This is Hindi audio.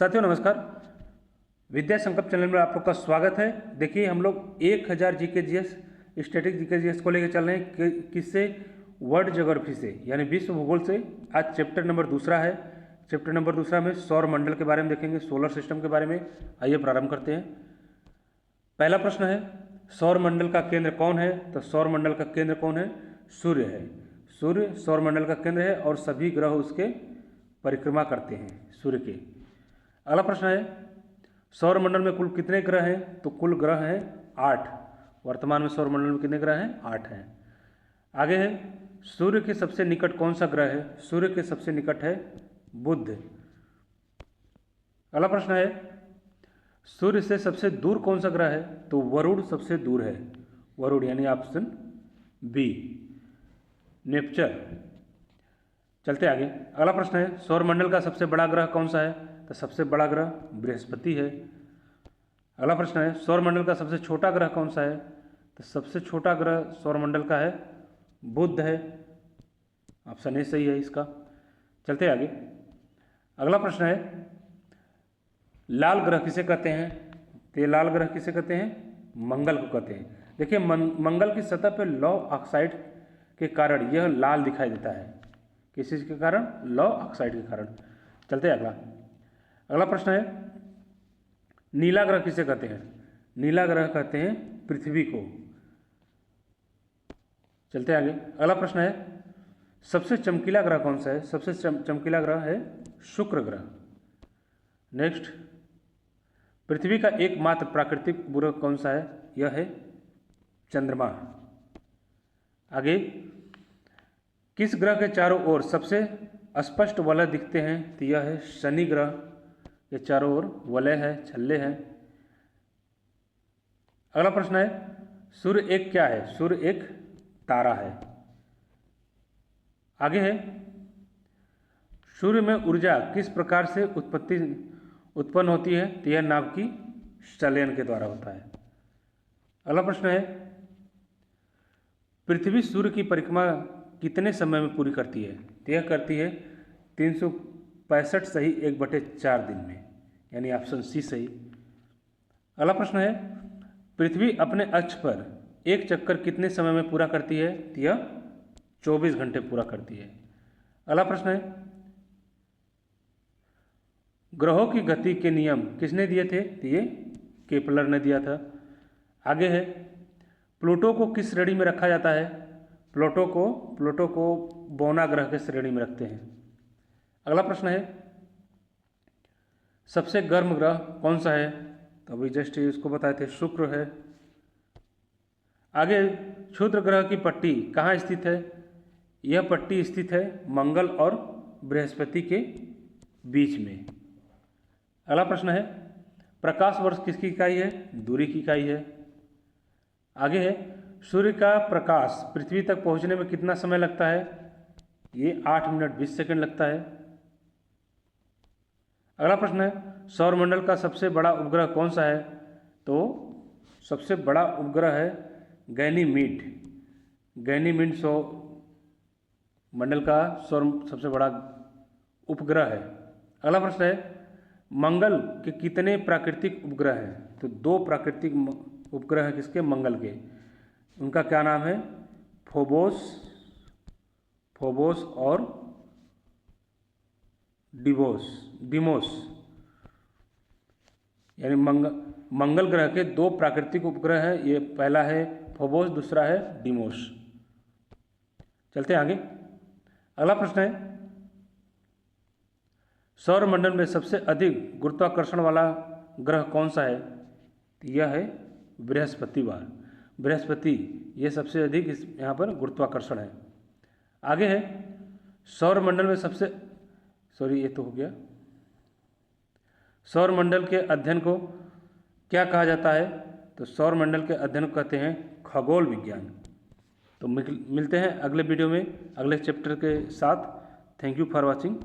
साथियों नमस्कार। विद्या संकल्प चैनल में आप लोग का स्वागत है। देखिए हम लोग 1000 GK GS static GK GS को लेकर चल रहे हैं किससे, वर्ल्ड ज्योग्राफी से, यानी विश्व भूगोल से। आज चैप्टर नंबर दूसरा है। चैप्टर नंबर दूसरा में सौर मंडल के बारे में देखेंगे, सोलर सिस्टम के बारे में। आइए प्रारंभ करते हैं। पहला प्रश्न है, सौर मंडल का केंद्र कौन है? तो सौर मंडल का केंद्र कौन है? सूर्य है। सूर्य सौर मंडल का केंद्र है और सभी ग्रह उसके परिक्रमा करते हैं सूर्य के। अगला प्रश्न है, सौर मंडल में कुल कितने ग्रह हैं? तो कुल ग्रह हैं 8। वर्तमान में सौर मंडल में कितने ग्रह हैं? 8 हैं। आगे है, सूर्य के सबसे निकट कौन सा ग्रह है? सूर्य के सबसे निकट है बुध। अगला प्रश्न है, सूर्य से सबसे दूर कौन सा ग्रह है? तो वरुण सबसे दूर है। वरुण यानी ऑप्शन बी, नेपच्यून। चलते आगे। अगला प्रश्न है, सौर मंडल का सबसे बड़ा ग्रह कौन सा है? तो सबसे बड़ा ग्रह बृहस्पति है। अगला प्रश्न है, सौर मंडल का सबसे छोटा ग्रह कौन सा है? तो सबसे छोटा ग्रह सौर मंडल का है बुध है। ऑप्शन ए सही है इसका। चलते आगे। अगला प्रश्न है, लाल ग्रह किसे कहते हैं? तो ये लाल ग्रह किसे कहते हैं? मंगल को कहते हैं। देखिए मंगल की सतह पर लौह ऑक्साइड के कारण यह लाल दिखाई देता है। किस चीज के कारण? लौह ऑक्साइड के कारण। चलते अगला प्रश्न है, नीला ग्रह किसे कहते हैं? नीला ग्रह कहते हैं पृथ्वी को। चलते आगे। अगला प्रश्न है, सबसे चमकीला ग्रह कौन सा है? सबसे चमकीला ग्रह है शुक्र ग्रह। नेक्स्ट, पृथ्वी का एकमात्र प्राकृतिक उपग्रह कौन सा है? यह है चंद्रमा। आगे, किस ग्रह के चारों ओर सबसे स्पष्ट वलय दिखते हैं? तो यह है शनि ग्रह के चारों ओर वलय है, छल्ले हैं। अगला प्रश्न है, सूर्य एक क्या है? सूर्य एक तारा है। आगे है, सूर्य में ऊर्जा किस प्रकार से उत्पन्न होती है? तो यह नाभिकीय संलयन के द्वारा होता है। अगला प्रश्न है, पृथ्वी सूर्य की परिक्रमा कितने समय में पूरी करती है? तो यह करती है 365 सही 1/4 दिन में, यानी ऑप्शन सी सही। अगला प्रश्न है, पृथ्वी अपने अक्ष पर एक चक्कर कितने समय में पूरा करती है? तो यह 24 घंटे पूरा करती है। अगला प्रश्न है, ग्रहों की गति के नियम किसने दिए थे? तो ये केपलर ने दिया था। आगे है, प्लूटो को किस श्रेणी में रखा जाता है? प्लूटो को बौना ग्रह के श्रेणी में रखते हैं। अगला प्रश्न है, सबसे गर्म ग्रह कौन सा है? तो अभी जस्ट इसको बताए थे, शुक्र है। आगे, क्षुद्र ग्रह की पट्टी कहाँ स्थित है? यह पट्टी स्थित है मंगल और बृहस्पति के बीच में। अगला प्रश्न है, प्रकाश वर्ष किसकी इकाई है? दूरी की इकाई है। आगे है, सूर्य का प्रकाश पृथ्वी तक पहुंचने में कितना समय लगता है? ये 8 मिनट 20 सेकंड लगता है। अगला प्रश्न है, सौर मंडल का सबसे बड़ा उपग्रह कौन सा है? तो सबसे बड़ा उपग्रह है गैनीमीड। गैनीमीड सौर मंडल का सबसे बड़ा उपग्रह है। अगला प्रश्न है, मंगल के कितने प्राकृतिक उपग्रह हैं? तो 2 प्राकृतिक उपग्रह हैं किसके? मंगल के। उनका क्या नाम है? फोबोस और डिमोस। यानी मंगल ग्रह के 2 प्राकृतिक उपग्रह हैं। ये पहला है फोबोस, दूसरा है डिमोस। चलते हैं आगे। अगला प्रश्न है, सौर मंडल में सबसे अधिक गुरुत्वाकर्षण वाला ग्रह कौन सा है? यह है बृहस्पति। ये सबसे अधिक यहाँ पर गुरुत्वाकर्षण है। आगे है, सौर मंडल में ये तो हो गया। सौर मंडल के अध्ययन को क्या कहा जाता है? तो सौर मंडल के अध्ययन को कहते हैं खगोल विज्ञान। तो मिलते हैं अगले वीडियो में अगले चैप्टर के साथ। Thank you for watching.